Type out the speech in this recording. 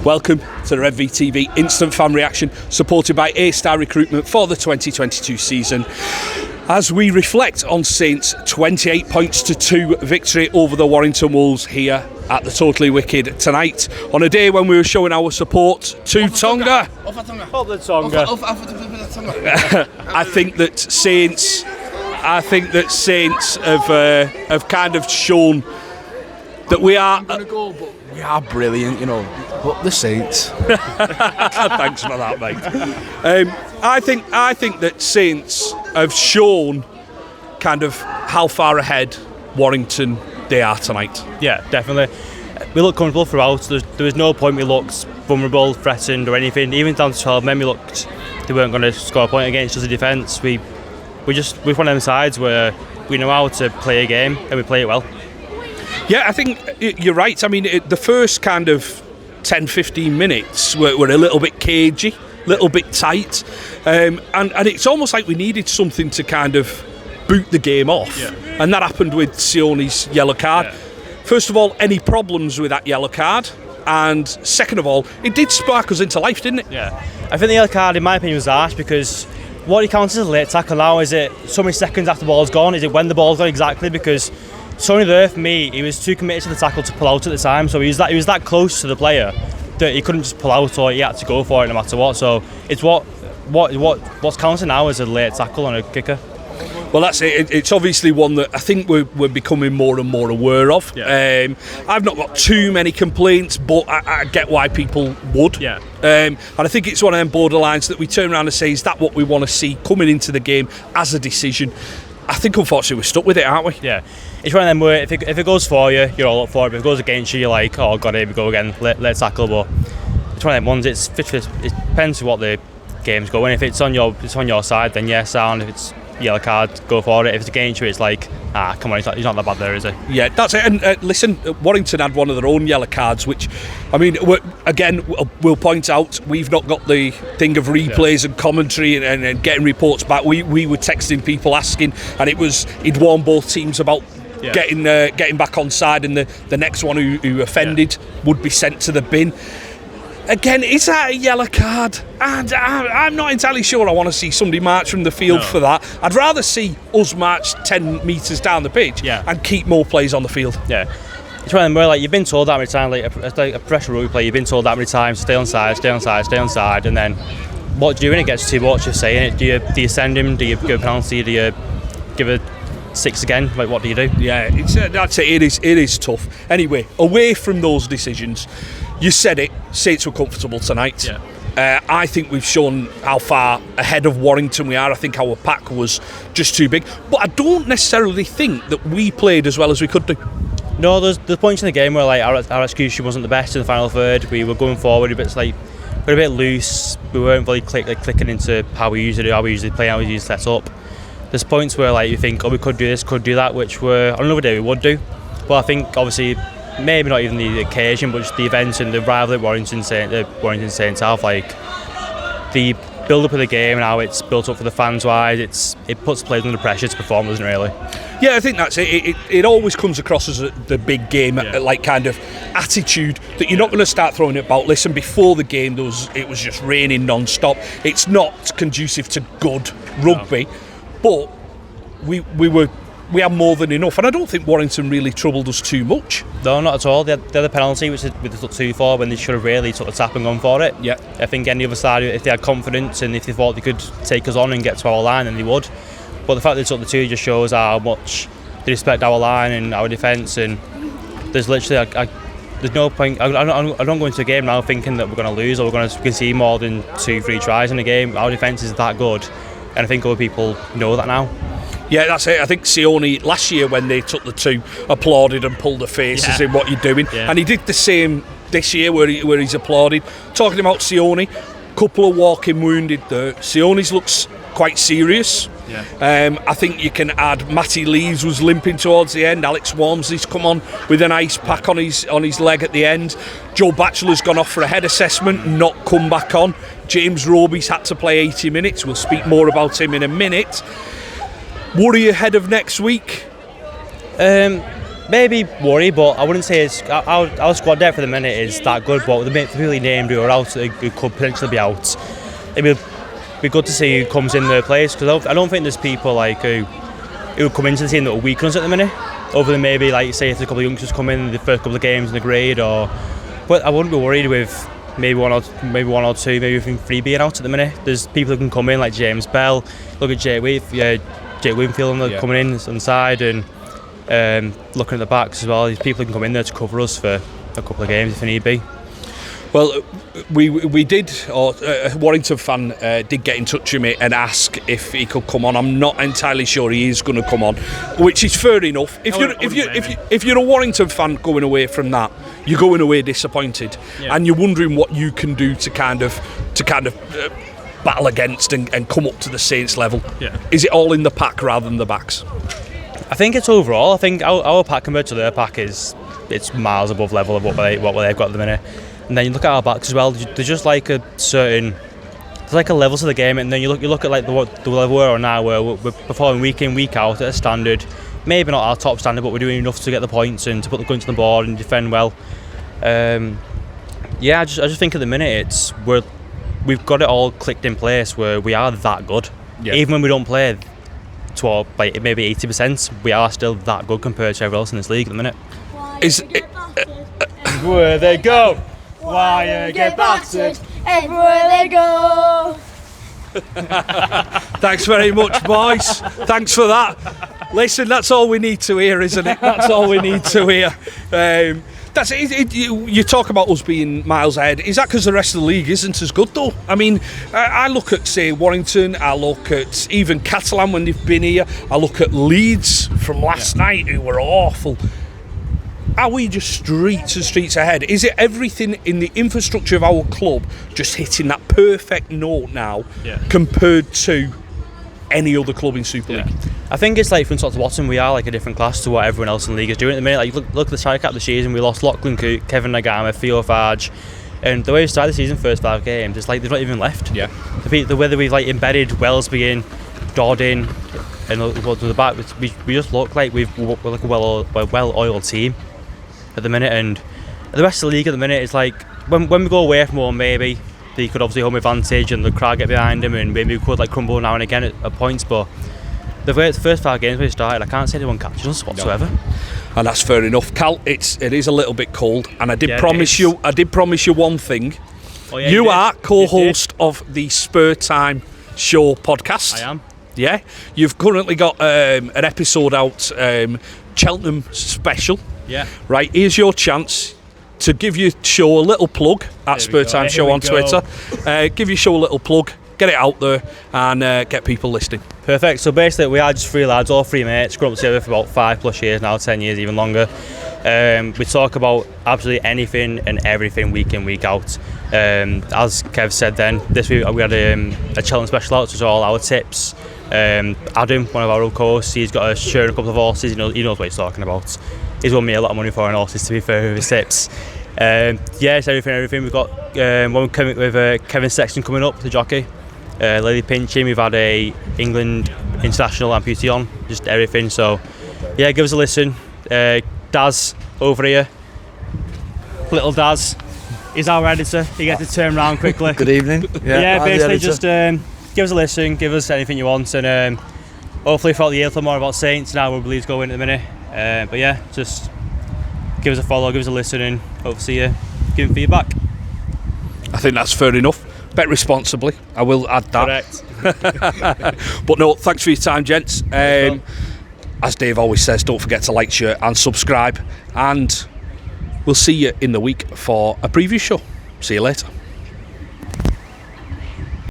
Welcome to the Redvee TV Instant Fan Reaction, supported by A-Star Recruitment for the 2022 season. As we reflect on Saints' 28 points to 2 victory over the Warrington Wolves here at the Totally Wicked tonight, on a day when we were showing our support to Tonga. I think that Saints have kind of shown that we are brilliant, you know. But the Saints. Thanks for that, mate. I think that Saints have shown kind of how far ahead Warrington they are tonight. Yeah, definitely. We looked comfortable throughout. There was no point we looked vulnerable, threatened or anything. Even down to 12 men, we looked they weren't going to score a point against us in defence. We're one of them sides where we know how to play a game and we play it well. Yeah, I think you're right. I mean, the first kind of 10-15 minutes were a little bit cagey, a little bit tight, and it's almost like we needed something to kind of boot the game off, and that happened with Sione's yellow card. Yeah. First of all, any problems with that yellow card? And second of all, it did spark us into life, didn't it? Yeah. I think the yellow card, in my opinion, was harsh because what he counts as a late tackle now, is it so many seconds after the ball's gone? Is it when the ball's gone exactly? Because Sonny there, for me, he was too committed to the tackle to pull out at the time, so he was that close to the player that he couldn't just pull out, or he had to go for it no matter what. So it's what's counting now as a late tackle on a kicker. Well, that's it. It's obviously one that I think we're becoming more and more aware of. Yeah. I've not got too many complaints, but I get why people would. Yeah. And I think it's one of them borderlines that we turn around and say, is that what we want to see coming into the game as a decision? I think unfortunately we're stuck with it, aren't we? Yeah. It's one of them where if it goes for you, you're all up for it. If it goes against you, you're like, oh god, here we go again, let's tackle. But it's one of them ones. It depends what the game's going. If it's on your side, then yes, sound. If it's yellow card, go for it. If it's against you, it's like, come on, he's not that bad there, is he? Yeah, that's it. And listen, Warrington had one of their own yellow cards, which, I mean, we'll point out, we've not got the thing of replays and commentary and getting reports back. We were texting people asking, and he'd warned both teams about getting back on side, and the next one who offended would be sent to the bin. Again, is that a yellow card? And I'm not entirely sure I want to see somebody march from the field for that. I'd rather see us march 10 metres down the pitch and keep more players on the field. Yeah. It's one of them where, like, you've been told that many times, like a pressure rugby play, you've been told that many times, stay on side, and then what do you do when it gets too much? You're saying it. Do you send him? Do you give a penalty? Do you give a 6 again? Like, what do you do? Yeah, that's it. It is tough. Anyway, away from those decisions, you said it, Saints were comfortable tonight. Yeah. I think we've shown how far ahead of Warrington we are. I think our pack was just too big. But I don't necessarily think that we played as well as we could do. No, there's points in the game where, like, our execution wasn't the best in the final third. We were going forward we're a bit loose. We weren't really clicking into how we usually do, how we usually play, how we usually set up. There's points where, like, you think, we could do this, could do that, which on another day we would do. But I think, obviously, maybe not even the occasion, but just the events and the rivalry at Warrington Saints have, like, the build-up of the game and how it's built up for the fans-wise, it puts players under pressure to perform, doesn't it, really? Yeah, I think that's it. It always comes across as the big game, like, kind of attitude that you're not going to start throwing it about. Listen, before the game, it was just raining non-stop. It's not conducive to good rugby, but we had more than enough, and I don't think Warrington really troubled us too much. No, not at all. They had the penalty, which they took 2 for, when they should have really took the tap and gone for it. Yeah. I think any other side, if they had confidence and if they thought they could take us on and get to our line, then they would. But the fact they took the 2 just shows how much they respect our line and our defence. And there's literally, there's no point. I don't go into a game now thinking that we're going to lose or we're going to concede more than 2-3 tries in a game. Our defence is that good, and I think other people know that now. Yeah, that's it. I think Sione last year, when they took the 2, applauded and pulled their faces in what you're doing, and he did the same this year where he's applauded. Talking about Sione, couple of walking wounded there. Sione's looks quite serious. Yeah. I think you can add Matty Lees was limping towards the end. Alex Walmsley's come on with an ice pack on his leg at the end. Joe Batchelor's gone off for a head assessment, not come back on. James Roby's had to play 80 minutes. We'll speak more about him in a minute. Worry ahead of next week? maybe worry, but I wouldn't say it's our squad depth for the minute is that good. But the people he named who are out, who could potentially be out, it would be good to see who comes in their place, because I don't think there's people like who come into the team that are weak on us at the minute, other than maybe like say if a couple of youngsters come in the first couple of games in the grade, but I wouldn't be worried with maybe one or two, maybe even 3 being out at the minute. There's people who can come in like James Bell, look at Jake Winfield coming in on the side, and looking at the backs as well. There's people who can come in there to cover us for a couple of games if need be. Well, we did, or a Warrington fan did get in touch with me and ask if he could come on. I'm not entirely sure he is going to come on, which is fair enough. If you're a Warrington fan going away from that, you're going away disappointed, and you're wondering what you can do to kind of battle against and come up to the Saints level. Yeah. Is it all in the pack rather than the backs? I think it's overall. I think our pack compared to their pack it's miles above level of what they've got at the minute. And then you look at our backs as well. There's just like a level to the game, and then you look at like the level we're on now, where we're performing week in, week out at a standard. Maybe not our top standard, but we're doing enough to get the points and to put the guns on the board and defend well. I just think at the minute we've got it all clicked in place where we are that good. Yeah. Even when we don't play to like maybe 80%, we are still that good compared to everyone else in this league at the minute. Where they go, why you get battered, everywhere they go. Thanks very much, boys. Thanks for that. Listen, that's all we need to hear, isn't it? That's all we need to hear. That's it. You talk about us being miles ahead. Is that because the rest of the league isn't as good, though? I mean, I look at, say, Warrington. I look at even Catalan when they've been here. I look at Leeds from last night, who were awful. Are we just streets and streets ahead? Is it everything in the infrastructure of our club just hitting that perfect note now compared to any other club in Super League? I think it's like from top to bottom, we are like a different class to what everyone else in the league is doing at the minute. Like look at the strike cap this season, we lost Lachlan Coote, Kevin Nagama, Theo Farge, and the way we started the season, first 5 games, it's like they've not even left. Yeah. The way that we've like embedded Wellesby in, Dodd in, and to the back, we just look like we're like a well-oiled team at the minute, and the rest of the league at the minute is like when we go away from home, maybe they could obviously home advantage and the crowd get behind them, and maybe we could like crumble now and again at points, but the first 5 games we started, I can't say anyone catches us whatsoever. No. And that's fair enough. Cal, it is a little bit cold, and I did promise you one thing. Oh, yeah, you are co-host of the Spur Time Show podcast. I am. Yeah, you've currently got an episode out, Cheltenham special. Yeah. Right, here's your chance to give your show a little plug at Spur Time Show on Twitter. Give your show a little plug, get it out there, and get people listening. Perfect. So basically, we are just 3 lads, all 3 mates, grown up together for about 5+ years now, 10 years, even longer. We talk about absolutely anything and everything week in, week out. As Kev said then, this week we had a Cheltenham special out, which was all our tips. Adam, one of our old co-hosts, he's got a share a couple of horses, he knows what he's talking about. He's won me a lot of money for on horses, to be fair, with his tips. It's everything. We've got one coming with Kevin Sexton coming up, the jockey. Lily Pinching, we've had a England international amputee on, just everything. So, yeah, give us a listen. Daz over here, little Daz, he's our editor. He gets to turn around quickly. Good evening. Yeah, basically just give us a listen, give us anything you want, and hopefully throughout the year, more about Saints now where Blues going at the minute. But yeah, just give us a follow, give us a listen, and hope to see you giving feedback. I think that's fair enough. Bet responsibly, I will add that. Correct. But no, thanks for your time, gents. As Dave always says, don't forget to like, share and subscribe, and we'll see you in the week for a preview show. See you later.